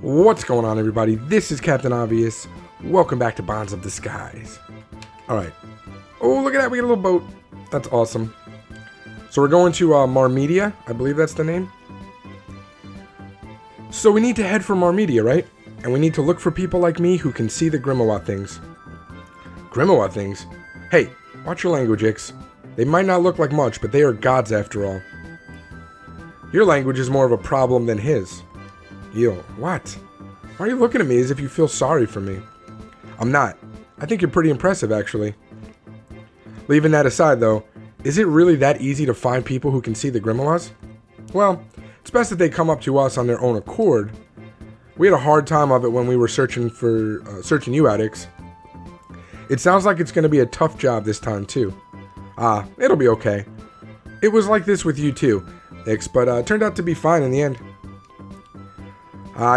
What's going on, everybody? This is Captain Obvious. Welcome back to Bonds of the Skies. Alright. Oh, look at that. We got a little boat. That's awesome. So we're going to Marmedia. I believe that's the name. So we need to head for Marmedia, right? And we need to look for people like me who can see the Grimoa things. Grimoa things? Hey, watch your language, Ix. They might not look like much, but they are gods after all. Your language is more of a problem than his. Yo, what? Why are you looking at me as if you feel sorry for me? I'm not. I think you're pretty impressive, actually. Leaving that aside, though, is it really that easy to find people who can see the Grimoas? Well, it's best that they come up to us on their own accord. We had a hard time of it when we were searching you out, Ix. It sounds like it's going to be a tough job this time, too. It'll be okay. It was like this with you, too, Ix, but it turned out to be fine in the end.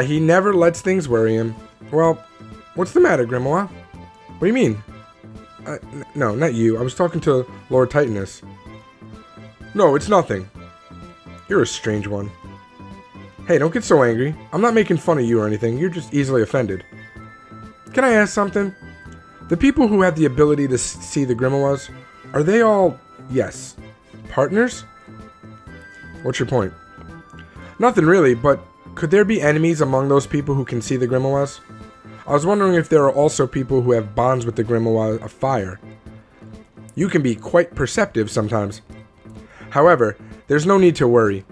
He never lets things worry him. Well, what's the matter, Grimoa? What do you mean? No, not you. I was talking to Lord Titanus. No, it's nothing. You're a strange one. Hey, don't get so angry. I'm not making fun of you or anything. You're just easily offended. Can I ask something? The people who have the ability to see the Grimoas, are they all, yes, partners? What's your point? Nothing really, but could there be enemies among those people who can see the Grimoas? I was wondering if there are also people who have bonds with the Grimoa of fire. You can be quite perceptive sometimes. However, there's no need to worry.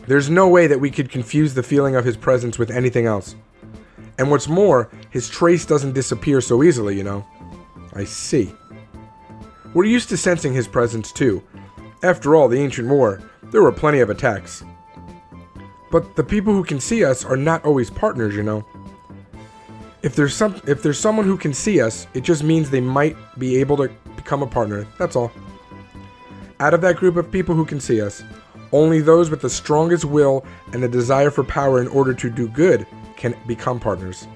There's no way that we could confuse the feeling of his presence with anything else. And what's more, his trace doesn't disappear so easily, you know. I see. We're used to sensing his presence too. After all, the ancient war, there were plenty of attacks. But the people who can see us are not always partners, you know. If there's someone who can see us, it just means they might be able to become a partner. That's all. Out of that group of people who can see us, only those with the strongest will and the desire for power in order to do good can become partners.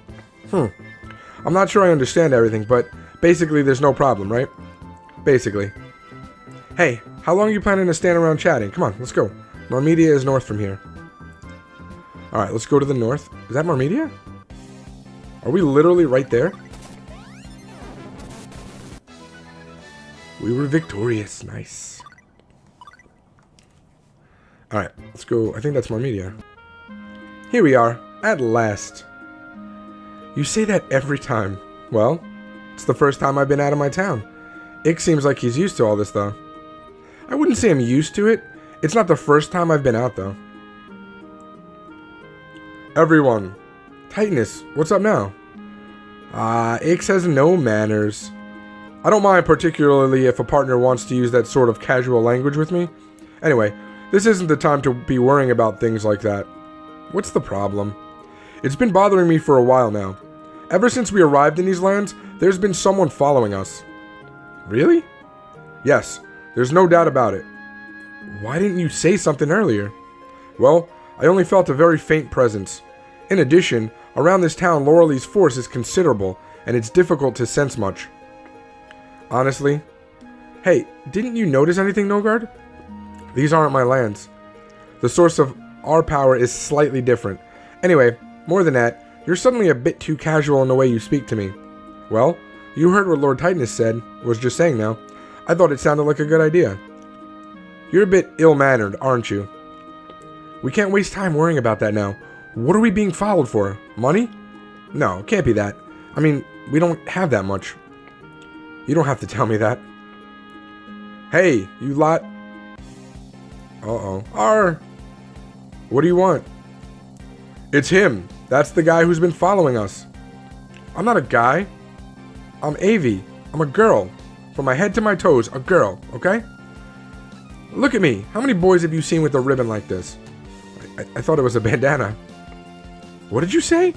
I'm not sure I understand everything, but basically there's no problem, right? Basically. Hey, how long are you planning to stand around chatting? Come on, let's go. Marmedia is north from here. Alright, let's go to the north. Is that Marmedia? Are we literally right there? We were victorious. Nice. Alright, let's go. I think that's Marmedia. Here we are, at last. You say that every time. Well, it's the first time I've been out of my town. Ix seems like he's used to all this, though. I wouldn't say I'm used to it. It's not the first time I've been out, though. Everyone. Titanus, what's up now? Ix has no manners. I don't mind particularly if a partner wants to use that sort of casual language with me. Anyway, this isn't the time to be worrying about things like that. What's the problem? It's been bothering me for a while now. Ever since we arrived in these lands, there's been someone following us. Really? Yes, there's no doubt about it. Why didn't you say something earlier? Well, I only felt a very faint presence. In addition, around this town, Loreley's force is considerable, and it's difficult to sense much. Honestly? Hey, didn't you notice anything, Nogard? These aren't my lands. The source of our power is slightly different. Anyway, more than that, you're suddenly a bit too casual in the way you speak to me. Well, you heard what Lord Titanus said, was just saying now. I thought it sounded like a good idea. You're a bit ill-mannered, aren't you? We can't waste time worrying about that now. What are we being followed for? Money? No, it can't be that. I mean, we don't have that much. You don't have to tell me that. Hey, you lot. Uh-oh. What do you want? It's him. That's the guy who's been following us. I'm not a guy. I'm Avi. I'm a girl. From my head to my toes, a girl, okay? Look at me. How many boys have you seen with a ribbon like this? I thought it was a bandana. What did you say?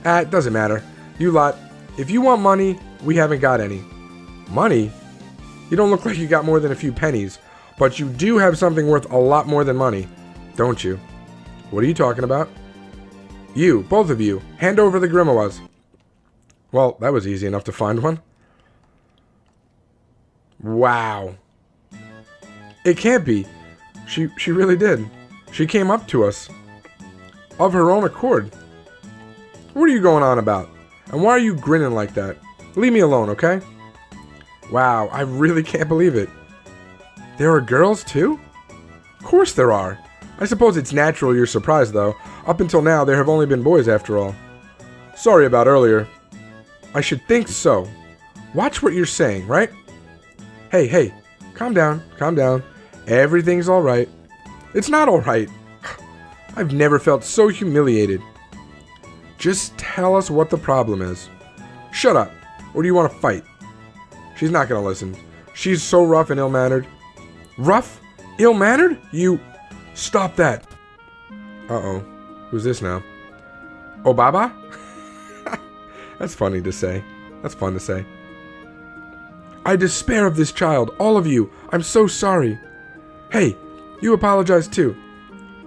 It doesn't matter. You lot, if you want money, we haven't got any. Money? You don't look like you got more than a few pennies, but you do have something worth a lot more than money, don't you? What are you talking about? You, both of you, hand over the Grimoas. Well, that was easy enough to find one. Wow. It can't be. She really did. She came up to us. Of her own accord. What are you going on about? And why are you grinning like that? Leave me alone, okay? Wow, I really can't believe it. There are girls too? Of course there are. I suppose it's natural you're surprised though. Up until now, there have only been boys after all. Sorry about earlier. I should think so. Watch what you're saying, right? Hey, calm down. Everything's alright. It's not alright. I've never felt so humiliated. Just tell us what the problem is. Shut up. Or do you want to fight? She's not going to listen. She's so rough and ill-mannered. Rough? Ill-mannered? You... Stop that. Uh-oh. Who's this now? Obaba? That's funny to say. That's fun to say. I despair of this child. All of you. I'm so sorry. Hey, you apologize too.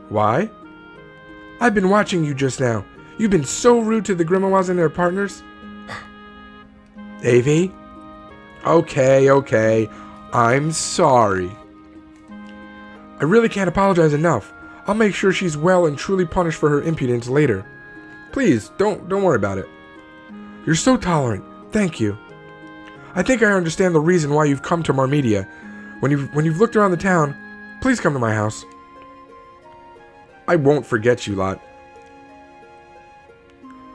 Why? I've been watching you just now. You've been so rude to the Grimoas and their partners. Avi? Okay. I'm sorry. I really can't apologize enough. I'll make sure she's well and truly punished for her impudence later. Please, don't worry about it. You're so tolerant. Thank you. I think I understand the reason why you've come to Marmedia. When you've looked around the town, please come to my house. I won't forget you lot.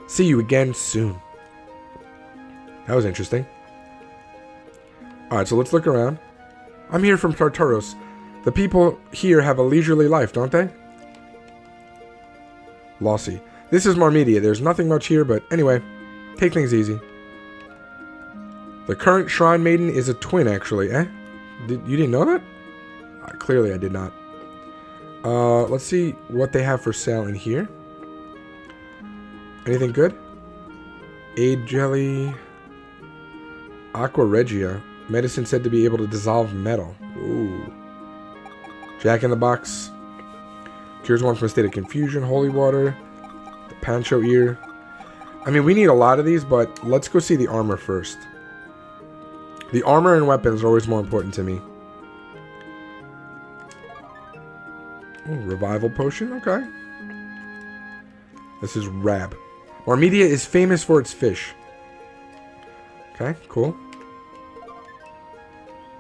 See you again soon. That was interesting. Alright, so let's look around. I'm here from Tartaros. The people here have a leisurely life, don't they? Lossy. This is Marmedia. There's nothing much here, but anyway, take things easy. The current Shrine Maiden is a twin, actually, eh? You didn't know that? Clearly I did not. Let's see what they have for sale in here. Anything good? Aid Jelly. Aqua Regia. Medicine said to be able to dissolve metal. Ooh. Jack in the Box. Cures one from a state of confusion. Holy Water. The Pancho Ear. I mean, we need a lot of these, but let's go see the armor first. The armor and weapons are always more important to me. Ooh, revival potion, okay. This is Rab. Marmedia is famous for its fish. Okay, cool.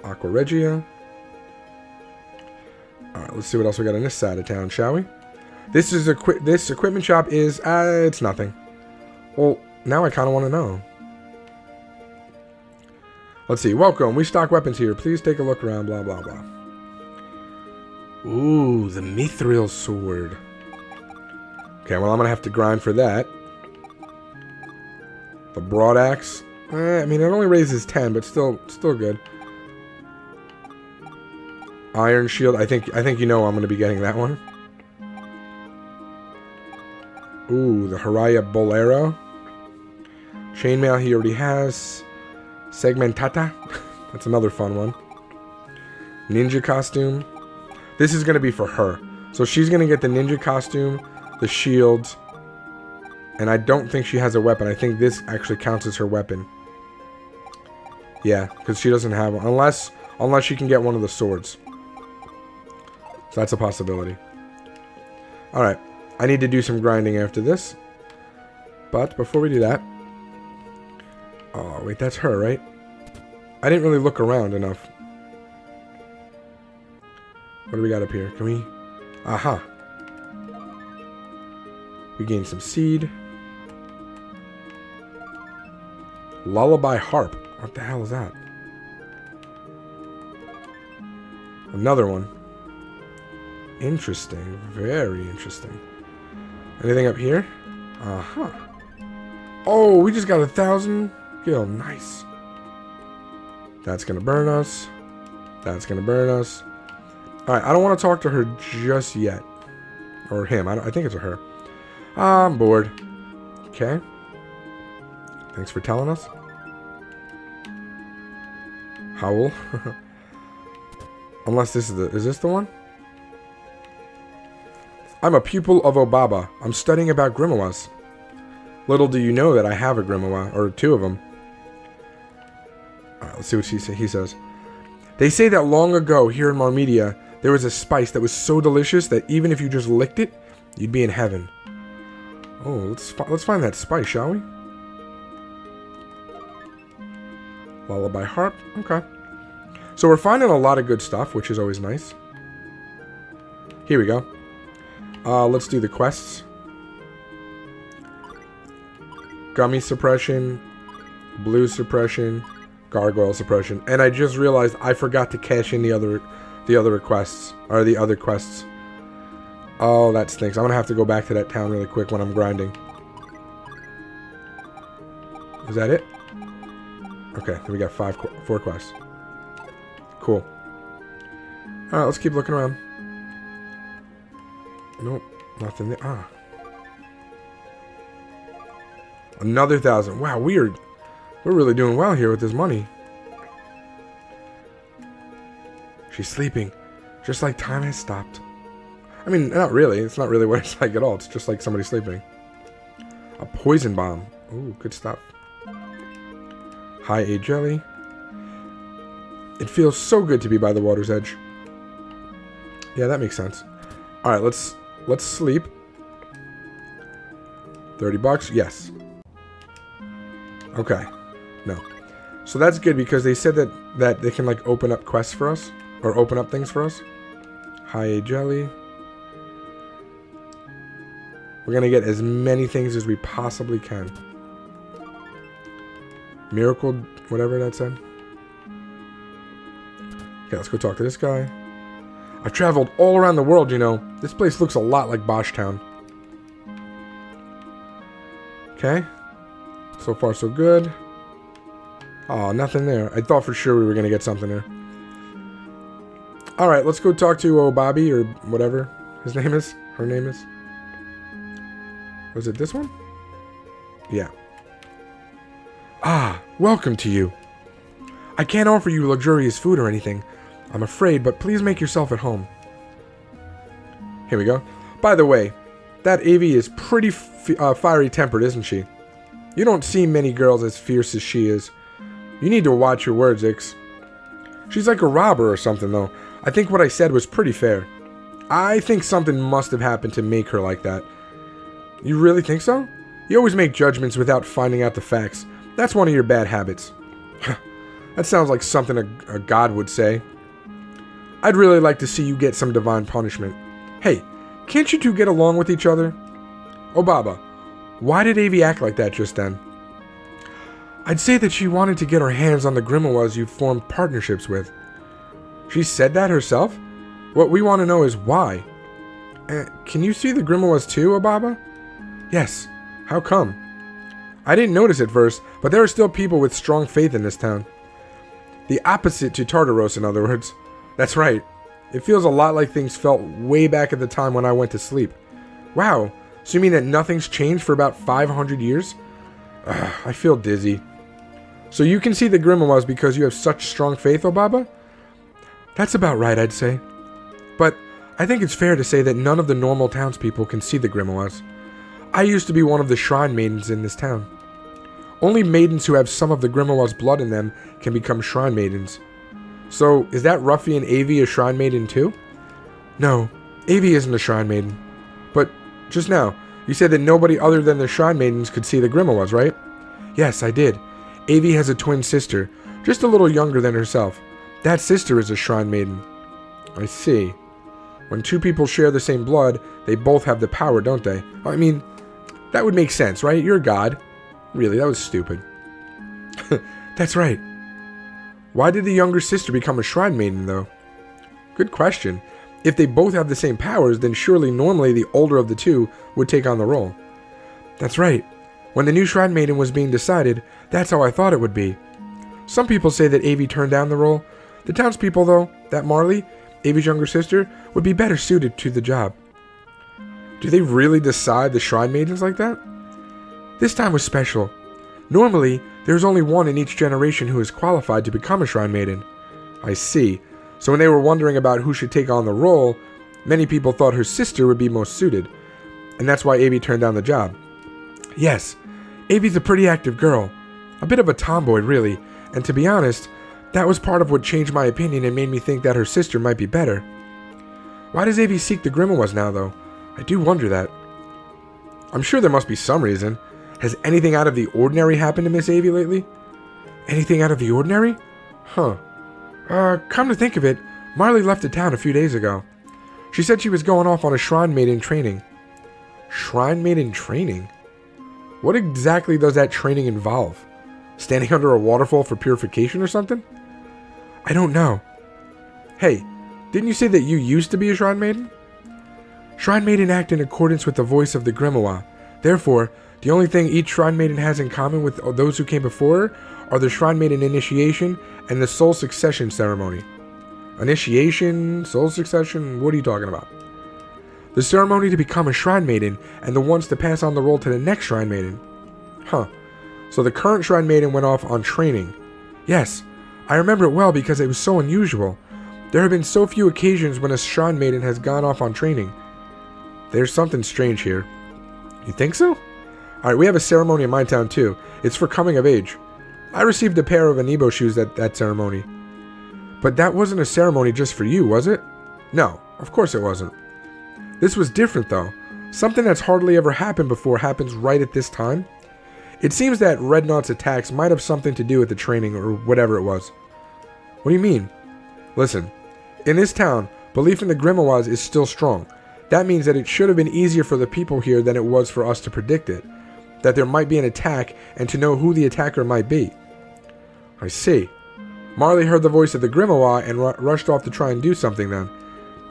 Aqua Regia. Alright, let's see what else we got on this side of town, shall we? This equipment shop is, it's nothing. Well, now I kind of want to know. Let's see. Welcome. We stock weapons here. Please take a look around. Blah, blah, blah. Ooh, the Mithril Sword. Okay, well, I'm going to have to grind for that. The Broad Axe. I mean, it only raises 10, but still good. Iron Shield. I think you know I'm going to be getting that one. Ooh, the Haraya Bolero. Chainmail he already has. Segmentata. That's another fun one. Ninja costume. This is going to be for her. So she's going to get the ninja costume, the shield, and I don't think she has a weapon. I think this actually counts as her weapon. Yeah, because she doesn't have one. Unless she can get one of the swords. So that's a possibility. Alright. I need to do some grinding after this. But before we do that... Oh, wait, that's her, right? I didn't really look around enough. What do we got up here? Can we... Aha. We gained some seed. Lullaby Harp. What the hell is that? Another one. Interesting. Very interesting. Anything up here? Aha. Oh, we just got 1,000 gil. Nice. That's going to burn us. That's going to burn us. Alright, I don't want to talk to her just yet. Or him. I think it's a her. I'm bored. Okay. Thanks for telling us. Howl. Unless this is the... Is this the one? I'm a pupil of Obaba. I'm studying about Grimoas. Little do you know that I have a Grimoa. Or 2 of them. Alright, let's see what he says. They say that long ago, here in Marmedia, there was a spice that was so delicious that even if you just licked it, you'd be in heaven. Oh, let's find that spice, shall we? Lullaby harp. Okay. So we're finding a lot of good stuff, which is always nice. Here we go. Let's do the quests. Gummy suppression, blue suppression, gargoyle suppression, and I just realized I forgot to cash in the other requests, or the other quests. Oh, that stinks. I'm gonna have to go back to that town really quick when I'm grinding. Is that it? Okay, then we got 4 quests. Cool. Alright, let's keep looking around. Nope, nothing there. Ah. Another 1,000. Wow, we're really doing well here with this money. She's sleeping. Just like time has stopped. I mean, not really. It's not really what it's like at all. It's just like somebody sleeping. A poison bomb. Ooh, good stuff. High A jelly. It feels so good to be by the water's edge. Yeah, that makes sense. Alright, let's sleep. $30. Yes. Okay. No. So that's good because they said that they can like open up quests for us. Or open up things for us. High A jelly. We're going to get as many things as we possibly can. Miracle, whatever that said. Okay, let's go talk to this guy. I've traveled all around the world, you know. This place looks a lot like Bosch Town. Okay. So far, so good. Oh, nothing there. I thought for sure we were going to get something there. Alright, let's go talk to Bobby, or whatever his name is. Her name is. Was it this one? Yeah. Ah, welcome to you. I can't offer you luxurious food or anything, I'm afraid, but please make yourself at home. Here we go. By the way, that Avi is pretty fiery-tempered, isn't she? You don't see many girls as fierce as she is. You need to watch your words, Ix. She's like a robber or something, though. I think what I said was pretty fair. I think something must have happened to make her like that. You really think so? You always make judgments without finding out the facts. That's one of your bad habits. That sounds like something a god would say. I'd really like to see you get some divine punishment. Hey, can't you two get along with each other? Oh, Baba, why did Avi act like that just then? I'd say that she wanted to get her hands on the Grimoas you formed partnerships with. She said that herself? What we want to know is why. Can you see the Grimoas too, Baba? Yes. How come? I didn't notice at first, but there are still people with strong faith in this town. The opposite to Tartaros, in other words. That's right. It feels a lot like things felt way back at the time when I went to sleep. Wow. So you mean that nothing's changed for about 500 years? I feel dizzy. So you can see the Grimoas because you have such strong faith, Obaba? That's about right, I'd say. But I think it's fair to say that none of the normal townspeople can see the Grimoas. I used to be one of the shrine maidens in this town. Only maidens who have some of the Grimoas' blood in them can become shrine maidens. So, is that ruffian Avi a shrine maiden too? No, Avi isn't a shrine maiden. But, just now, you said that nobody other than the shrine maidens could see the Grimoas, right? Yes, I did. Avi has a twin sister, just a little younger than herself. That sister is a shrine maiden. I see. When two people share the same blood, they both have the power, don't they? I mean, that would make sense, right? You're a god. Really, that was stupid. That's right. Why did the younger sister become a shrine maiden, though? Good question. If they both have the same powers, then surely normally the older of the two would take on the role. That's right. When the new shrine maiden was being decided, that's how I thought it would be. Some people say that Avi turned down the role. The townspeople, though, that Marley, Avi's younger sister, would be better suited to the job. Do they really decide the shrine maidens like that? This time was special. Normally, there's only one in each generation who is qualified to become a shrine maiden. I see. So when they were wondering about who should take on the role, many people thought her sister would be most suited. And that's why Avi turned down the job. Yes, Avi's a pretty active girl. A bit of a tomboy, really. And to be honest, that was part of what changed my opinion and made me think that her sister might be better. Why does Avi seek the Grimoas now, though? I do wonder that. I'm sure there must be some reason. Has anything out of the ordinary happened to Miss Avie lately? Anything out of the ordinary? Huh. Come to think of it, Marley left the town a few days ago. She said she was going off on a shrine maiden training. Shrine maiden training? What exactly does that training involve? Standing under a waterfall for purification or something? I don't know. Hey, didn't you say that you used to be a shrine maiden? Shrine maiden act in accordance with the voice of the Grimoa. Therefore, the only thing each shrine maiden has in common with those who came before her are the shrine maiden initiation and the soul succession ceremony. Initiation, soul succession, what are you talking about? The ceremony to become a shrine maiden and the ones to pass on the role to the next shrine maiden. Huh. So the current shrine maiden went off on training. Yes, I remember it well because it was so unusual. There have been so few occasions when a shrine maiden has gone off on training. There's something strange here. You think so? Alright, we have a ceremony in my town too. It's for coming of age. I received a pair of Anibo shoes at that ceremony. But that wasn't a ceremony just for you, was it? No, of course it wasn't. This was different though. Something that's hardly ever happened before happens right at this time. It seems that Rednaught's attacks might have something to do with the training or whatever it was. What do you mean? Listen, in this town, belief in the Grimoas is still strong. That means that it should have been easier for the people here than it was for us to predict it. That there might be an attack and to know who the attacker might be. I see. Marley heard the voice of the Grimoa and rushed off to try and do something then.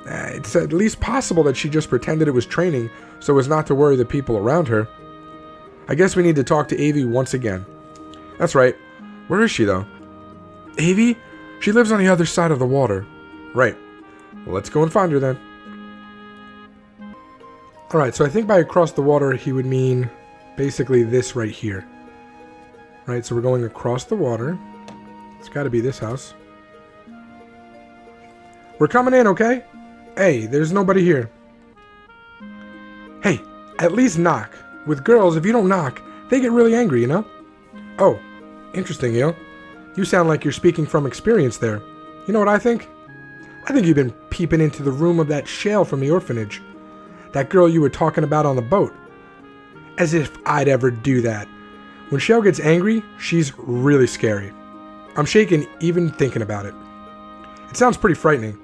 It's at least possible that she just pretended it was training so as not to worry the people around her. I guess we need to talk to Avie once again. That's right. Where is she though? Avie? She lives on the other side of the water. Right. Well, let's go and find her then. Alright, so I think by across the water he would mean basically this right here. Right, so we're going across the water. It's got to be this house. We're coming in, okay? Hey, there's nobody here. Hey, at least knock. With girls, if you don't knock, they get really angry, you know? Oh, interesting, Eel. You sound like you're speaking from experience there. You know what I think? I think you've been peeping into the room of that Shale from the orphanage. That girl you were talking about on the boat. As if I'd ever do that. When Shale gets angry, she's really scary. I'm shaken even thinking about it. It sounds pretty frightening.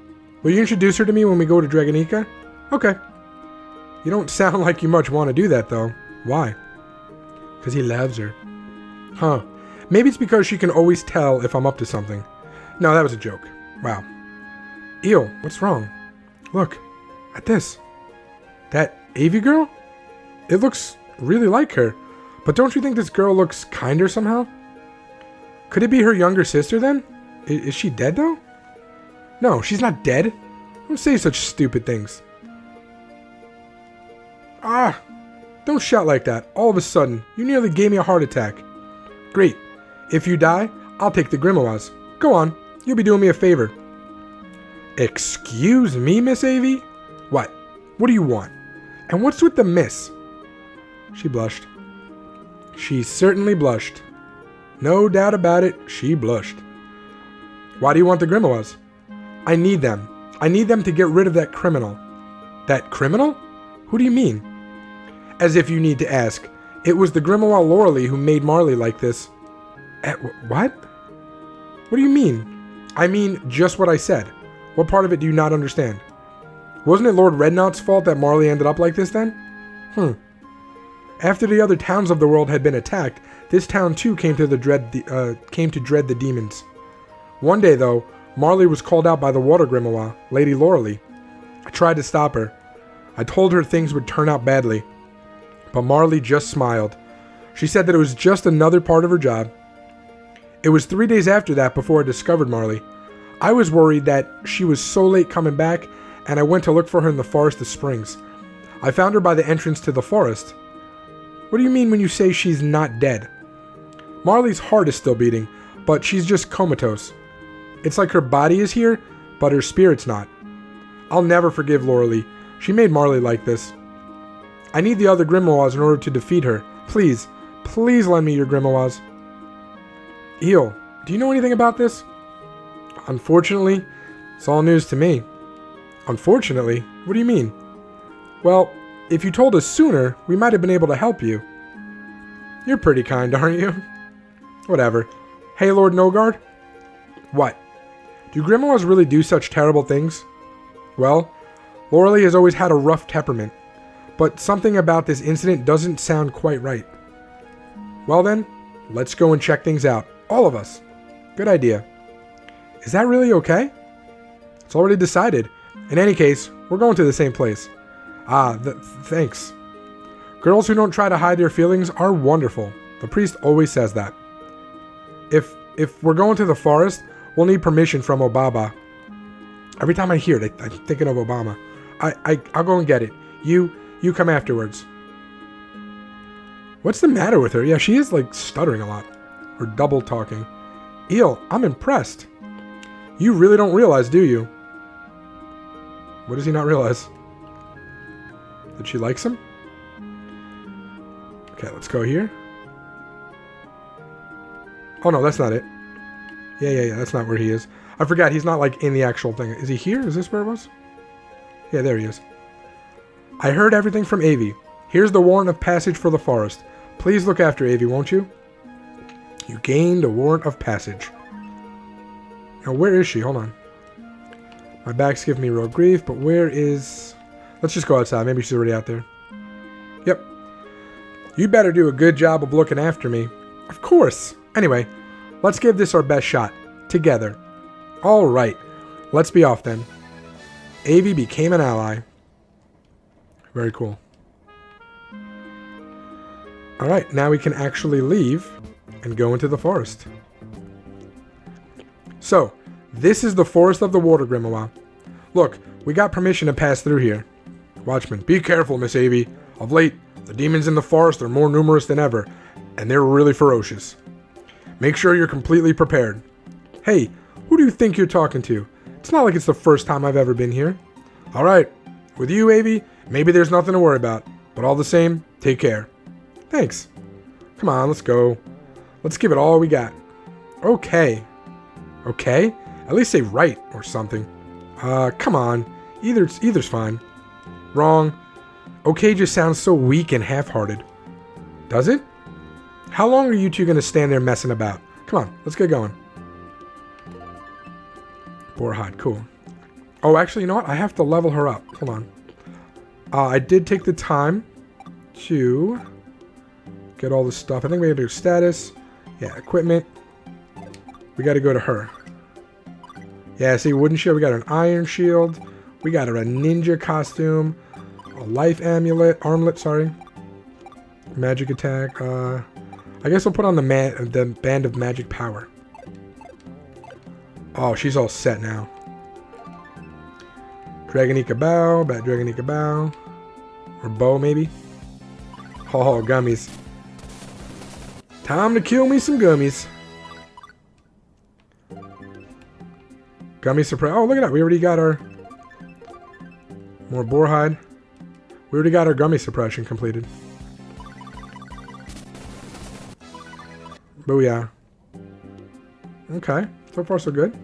Will you introduce her to me when we go to Draganica? Okay. You don't sound like you much want to do that, though. Why? Because he loves her. Huh. Maybe it's because she can always tell if I'm up to something. No, that was a joke. Wow. Eel, what's wrong? Look. At this. That Avie girl? It looks really like her. But don't you think this girl looks kinder somehow? Could it be her younger sister then? Is she dead though? No, she's not dead. Don't say such stupid things. Ah! Don't shout like that. All of a sudden, you nearly gave me a heart attack. Great. If you die, I'll take the Grimoas. Go on. You'll be doing me a favor. Excuse me, Miss Avie? What? What do you want? And what's with the miss? She blushed. She certainly blushed. No doubt about it, she blushed. Why do you want the Grimoas? I need them. I need them to get rid of that criminal. That criminal? Who do you mean? As if you need to ask. It was the Grimoa Loreley who made Marley like this. What? What do you mean? I mean just what I said. What part of it do you not understand? Wasn't it Lord Rednaught's fault that Marley ended up like this then? After the other towns of the world had been attacked, this town too came to dread the demons. One day though, Marley was called out by the water Grimoa, Lady Loreley. I tried to stop her. I told her things would turn out badly. But Marley just smiled. She said that it was just another part of her job. It was 3 days after that before I discovered Marley. I was worried that she was so late coming back, and I went to look for her in the Forest of Springs. I found her by the entrance to the forest. What do you mean when you say she's not dead? Marley's heart is still beating, but she's just comatose. It's like her body is here, but her spirit's not. I'll never forgive Loreley. She made Marley like this. I need the other Grimoas in order to defeat her. Please, please lend me your Grimoas. Eel, do you know anything about this? Unfortunately, it's all news to me. Unfortunately? What do you mean? Well, If you told us sooner, we might have been able to help you. You're pretty kind, aren't you? Whatever. Hey, Lord Nogard? What? Do Grimoas really do such terrible things? Well, Loreley has always had a rough temperament, but something about this incident doesn't sound quite right. Well then, let's go and check things out. All of us. Good idea. Is that really okay? It's already decided. In any case, we're going to the same place. Thanks. Girls who don't try to hide their feelings are wonderful. The priest always says that. If we're going to the forest, we'll need permission from Obaba. Every time I hear it, I'm thinking of Obama. I'll go and get it. You come afterwards. What's the matter with her? Yeah, she is like stuttering a lot. Or double talking. Eel, I'm impressed. You really don't realize, do you? What does he not realize? That she likes him? Okay, let's go here. Oh no, that's not it. Yeah, that's not where he is. I forgot, he's not like in the actual thing. Is he here? Is this where it was? Yeah, there he is. I heard everything from Avi. Here's the warrant of passage for the forest. Please look after Avi, won't you? You gained a warrant of passage. Now, where is she? Hold on. My back's giving me real grief, but where is... Let's just go outside. Maybe she's already out there. Yep. You better do a good job of looking after me. Of course. Anyway, let's give this our best shot. Together. All right. Let's be off then. Avi became an ally. Very cool. All right. Now we can actually leave and go into the forest. So, this is the Forest of the Water, Grimoa. Look, we got permission to pass through here. Watchman, be careful, Miss Avi. Of late, the demons in the forest are more numerous than ever, and they're really ferocious. Make sure you're completely prepared. Hey, who do you think you're talking to? It's not like it's the first time I've ever been here. All right, with you, Avi, maybe there's nothing to worry about, but all the same, take care. Thanks. Come on, let's go. Let's give it all we got. Okay. Okay? At least say right or something. Come on. Either's fine. Wrong. Okay just sounds so weak and half-hearted. Does it? How long are you two gonna stand there messing about? Come on, let's get going. Boarhide, cool. Oh, actually, you know what? I have to level her up. Hold on. I did take the time to get all the stuff. I think we gotta do status. Yeah, equipment. We gotta go to her. Yeah, see, wooden shield. We got an iron shield. We got her a ninja costume. A life amulet. Armlet, sorry. Magic attack. I guess I'll put on the band of magic power. Oh, she's all set now. Dragonica bow. Bat Dragonica bow. Or bow, maybe. Oh, gummies. Time to kill me some gummies. Gummy suppress. Oh, look at that. We already got our... More boarhide. We already got our gummy suppression completed. Booyah. Okay. So far, so good.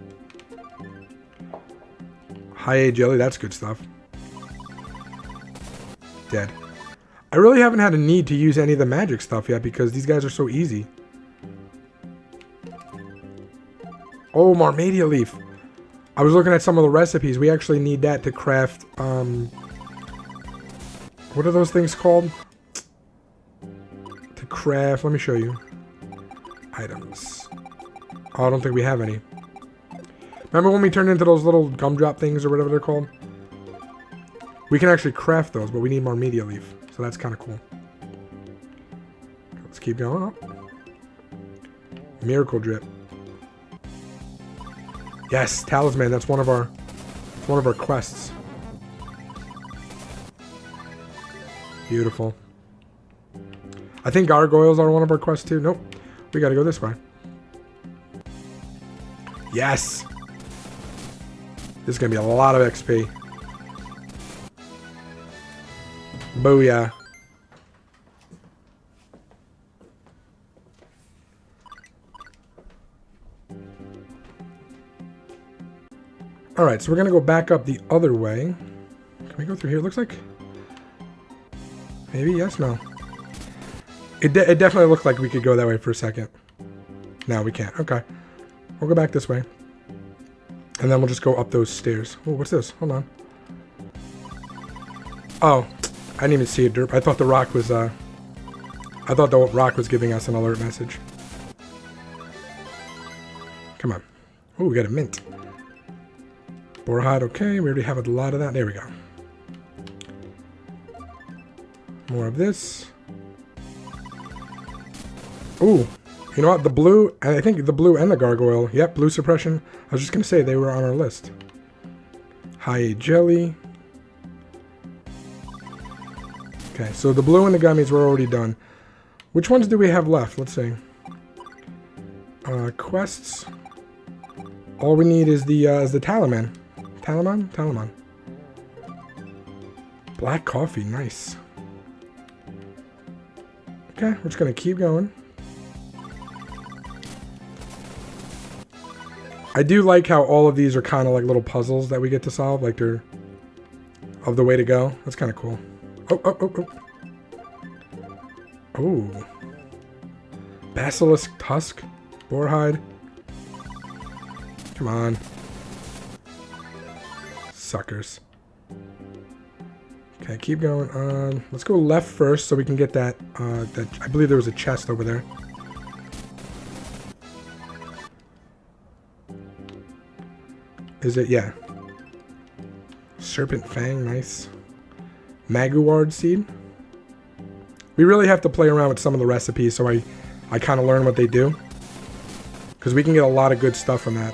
High A jelly. That's good stuff. Dead. I really haven't had a need to use any of the magic stuff yet because these guys are so easy. Oh, Marmadia leaf. I was looking at some of the recipes. We actually need that to craft, what are those things called? To craft, let me show you. Items. Oh, I don't think we have any. Remember when we turned into those little gumdrop things or whatever they're called? We can actually craft those, but we need Marmadia leaf. So that's kind of cool. Let's keep going up. Miracle drip. Yes, talisman. That's one of our quests. Beautiful. I think gargoyles are one of our quests too. Nope. We got to go this way. Yes. This is gonna be a lot of XP. Booyah. Alright, so we're going to go back up the other way. Can we go through here? It looks like... Maybe, yes, no. It definitely looked like we could go that way for a second. No, we can't. Okay. We'll go back this way. And then we'll just go up those stairs. Oh, what's this? Hold on. Oh, I didn't even see it, derp. I thought the rock was, I thought the rock was giving us an alert message. Come on. Oh, we got a mint. Boarhide, okay. We already have a lot of that. There we go. More of this. Ooh. You know what? The blue, I think the blue and the gargoyle. Yep, blue suppression. I was just going to say they were on our list. High jelly. Okay, so the blue and the gummies were already done. Which ones do we have left? Let's see. Quests. All we need is the talisman. Talisman. Black coffee, nice. Okay, we're just gonna keep going. I do like how all of these are kind of like little puzzles that we get to solve, like they're of the way to go. That's kind of cool. Oh. Oh. Basilisk tusk. Boarhide. Come on. Suckers. Okay, keep going. Let's go left first so we can get that, I believe there was a chest over there. Is it? Yeah. Serpent Fang, nice. Maguard seed. We really have to play around with some of the recipes so I kind of learn what they do. Because we can get a lot of good stuff from that.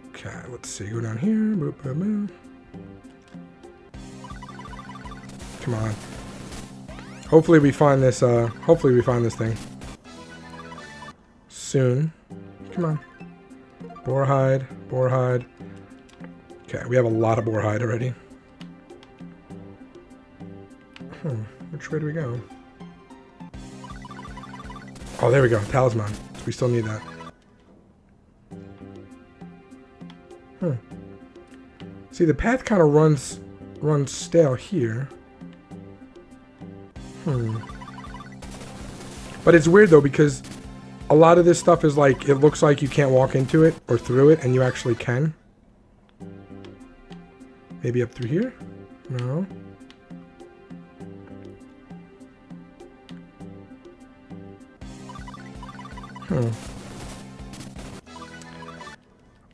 Okay, let's see. Go down here. Boop, boop, boop. Come on. Hopefully we find this, thing. Soon. Come on. Boarhide. Okay, we have a lot of boarhide already. Which way do we go? Oh, there we go. Talisman. We still need that. See, the path kind of runs stale here. But it's weird though, because a lot of this stuff is like, it looks like you can't walk into it or through it, and you actually can. Maybe up through here? No.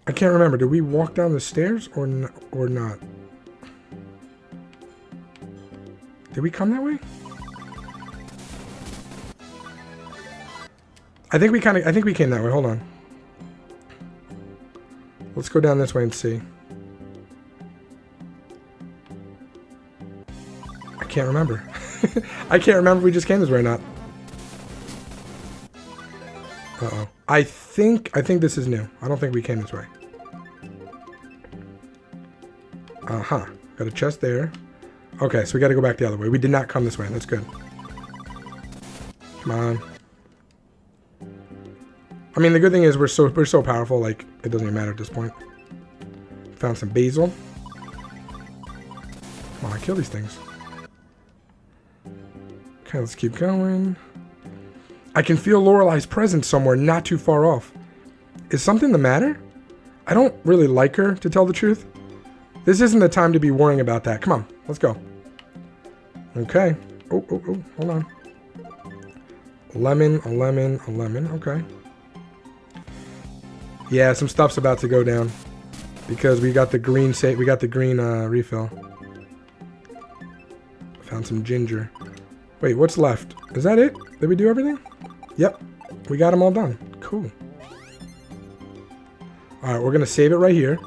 I can't remember. Did we walk down the stairs or not? Did we come that way? I think we came that way. Hold on. Let's go down this way and see. I can't remember. I can't remember if we just came this way or not. Uh-oh. I think this is new. I don't think we came this way. Uh-huh. Got a chest there. Okay, so we got to go back the other way. We did not come this way. That's good. Come on. I mean, the good thing is we're so powerful, like, it doesn't even matter at this point. Found some basil. Come on, kill these things. Okay, let's keep going. I can feel Loreley's presence somewhere not too far off. Is something the matter? I don't really like her, to tell the truth. This isn't the time to be worrying about that. Come on, let's go. Okay. Oh, hold on. A lemon. Okay. Yeah, some stuff's about to go down. Because we got the green refill. Found some ginger. Wait, what's left? Is that it? Did we do everything? Yep. We got them all done. Cool. Alright, we're gonna save it right here.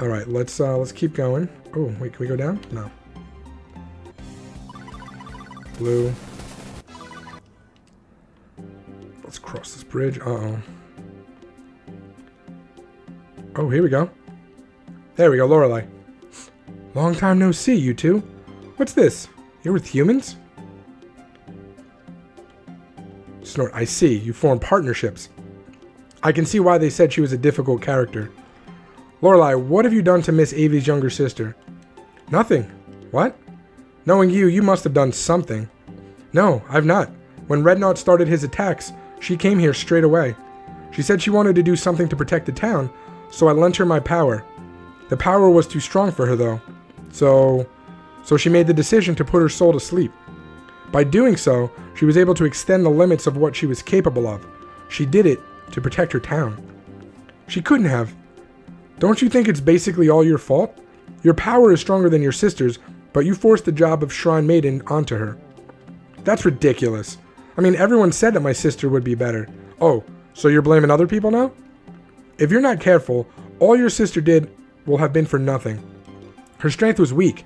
Alright, let's keep going. Oh, wait, can we go down? No. Blue. Let's cross this bridge. Uh-oh. Oh, here we go. There we go, Loreley. Long time no see, you two. What's this? You're with humans? Snort, I see. You form partnerships. I can see why they said she was a difficult character. Loreley, what have you done to Miss Avi's younger sister? Nothing. What? Knowing you, you must have done something. No, I've not. When Rednaught started his attacks, she came here straight away. She said she wanted to do something to protect the town, so I lent her my power. The power was too strong for her, though. So she made the decision to put her soul to sleep. By doing so, she was able to extend the limits of what she was capable of. She did it to protect her town. She couldn't have. Don't you think it's basically all your fault? Your power is stronger than your sister's, but you forced the job of Shrine Maiden onto her. That's ridiculous. I mean, everyone said that my sister would be better. Oh, so you're blaming other people now? If you're not careful, all your sister did will have been for nothing. Her strength was weak,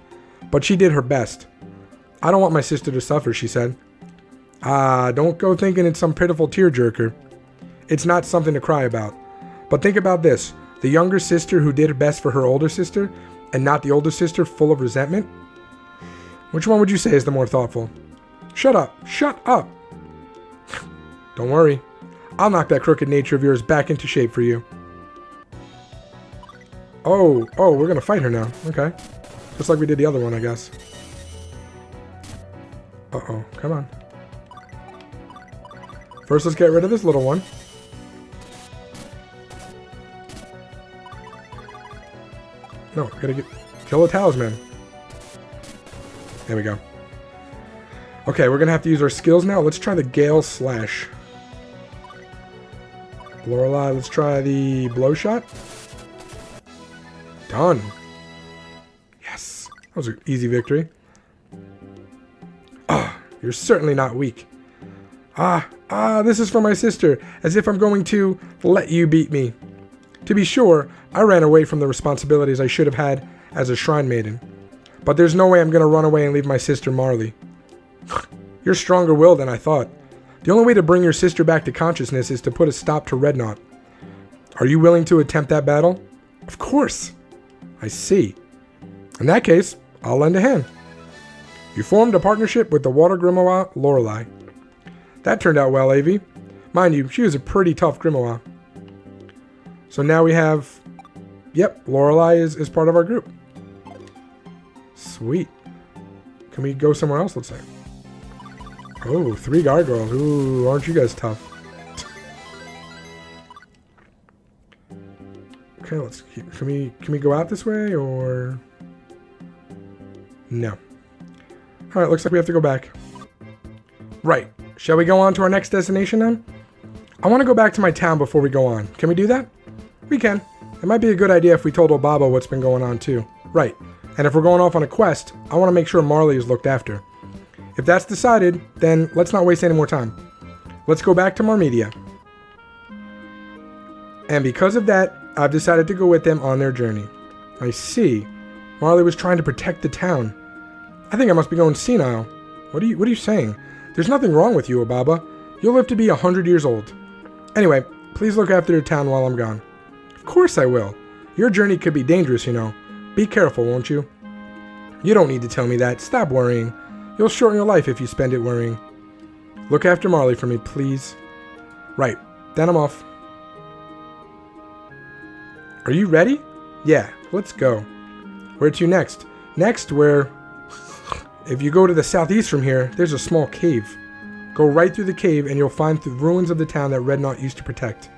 but she did her best. I don't want my sister to suffer, she said. Don't go thinking it's some pitiful tearjerker. It's not something to cry about. But think about this. The younger sister who did her best for her older sister, and not the older sister full of resentment? Which one would you say is the more thoughtful? Shut up. Shut up. Don't worry. I'll knock that crooked nature of yours back into shape for you. Oh, we're gonna fight her now. Okay. Just like we did the other one, I guess. Uh-oh, come on. First, let's get rid of this little one. No, gotta kill the talisman. There we go. Okay, we're gonna have to use our skills now. Let's try the Gale Slash. Loreley, let's try the Blow Shot. Done. Yes. That was an easy victory. You're certainly not weak. This is for my sister, as if I'm going to let you beat me. To be sure, I ran away from the responsibilities I should have had as a Shrine Maiden. But there's no way I'm going to run away and leave my sister Marley. You're stronger-willed than I thought. The only way to bring your sister back to consciousness is to put a stop to Rednaught. Are you willing to attempt that battle? Of course. I see. In that case, I'll lend a hand. You formed a partnership with the Water Grimoa Loreley. That turned out well, Avi. Mind you, she was a pretty tough Grimoa. So now we have... Yep, Loreley is part of our group. Sweet. Can we go somewhere else, let's say? Oh, 3 gargoyles. Ooh, aren't you guys tough? Okay, let's keep... Can we go out this way, or... No. Alright, looks like we have to go back. Right. Shall we go on to our next destination then? I want to go back to my town before we go on. Can we do that? We can. It might be a good idea if we told Obaba what's been going on too. Right. And if we're going off on a quest, I want to make sure Marley is looked after. If that's decided, then let's not waste any more time. Let's go back to Marmedia. And because of that, I've decided to go with them on their journey. I see. Marley was trying to protect the town. I think I must be going senile. What are you saying? There's nothing wrong with you, Obaba. You'll live to be 100 years old. Anyway, please look after your town while I'm gone. Of course I will. Your journey could be dangerous, you know. Be careful, won't you? You don't need to tell me that. Stop worrying. You'll shorten your life if you spend it worrying. Look after Marley for me, please. Right. Then I'm off. Are you ready? Yeah, let's go. Where to next? Next, if you go to the southeast from here, there's a small cave. Go right through the cave and you'll find the ruins of the town that Rednaught used to protect.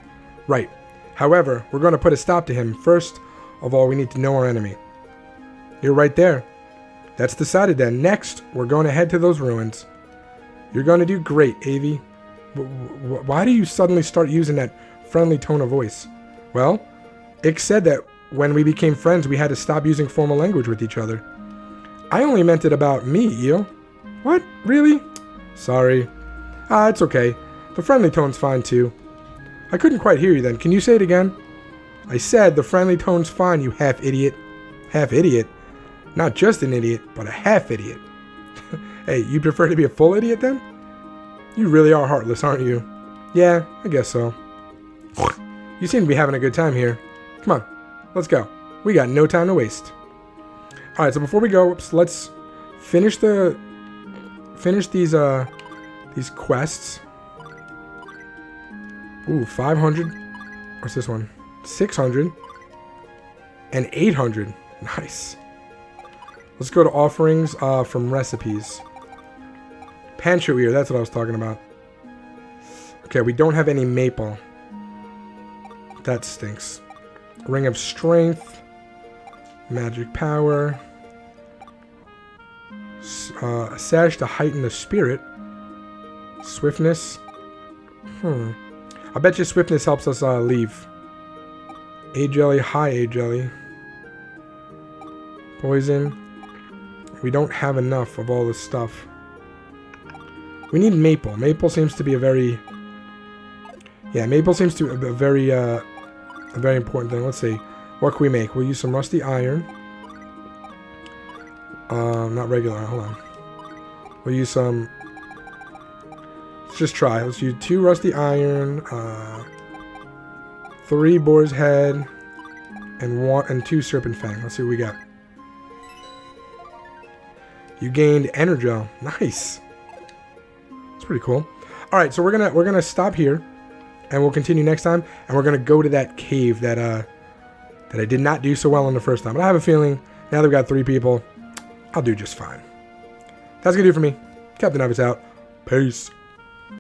Right. However, we're going to put a stop to him. First of all, we need to know our enemy. You're right there. That's decided then. Next, we're going to head to those ruins. You're going to do great, Avi. Why do you suddenly start using that friendly tone of voice? Well, Ick said that when we became friends, we had to stop using formal language with each other. I only meant it about me, Eel. What? Really? Sorry. It's okay. The friendly tone's fine, too. I couldn't quite hear you then. Can you say it again? I said the friendly tone's fine, you half-idiot. Half-idiot? Not just an idiot, but a half-idiot. Hey, you prefer to be a full idiot then? You really are heartless, aren't you? Yeah, I guess so. You seem to be having a good time here. Come on, let's go. We got no time to waste. Alright, so before we go, let's finish these quests. Ooh, 500. What's this one? 600. And 800. Nice. Let's go to offerings from recipes. Pancho ear, that's what I was talking about. Okay, we don't have any maple. That stinks. Ring of strength. Magic power. A sash to heighten the spirit. Swiftness. I bet you swiftness helps us leave. A jelly, high A jelly. Poison. We don't have enough of all this stuff. We need maple. Maple seems to be a very... Yeah, maple seems to be a very important thing. Let's see. What can we make? We'll use some rusty iron. Not regular iron. Hold on. We'll use some... Let's just try. Let's use 2 rusty iron, 3 boar's head, and 2 serpent fang. Let's see what we got. You gained energel. Nice. It's pretty cool. All right, so we're gonna stop here, and we'll continue next time. And we're gonna go to that cave that I did not do so well on the first time. But I have a feeling now that we've got 3 people, I'll do just fine. That's gonna do it for me. Captain Ivis out. Peace.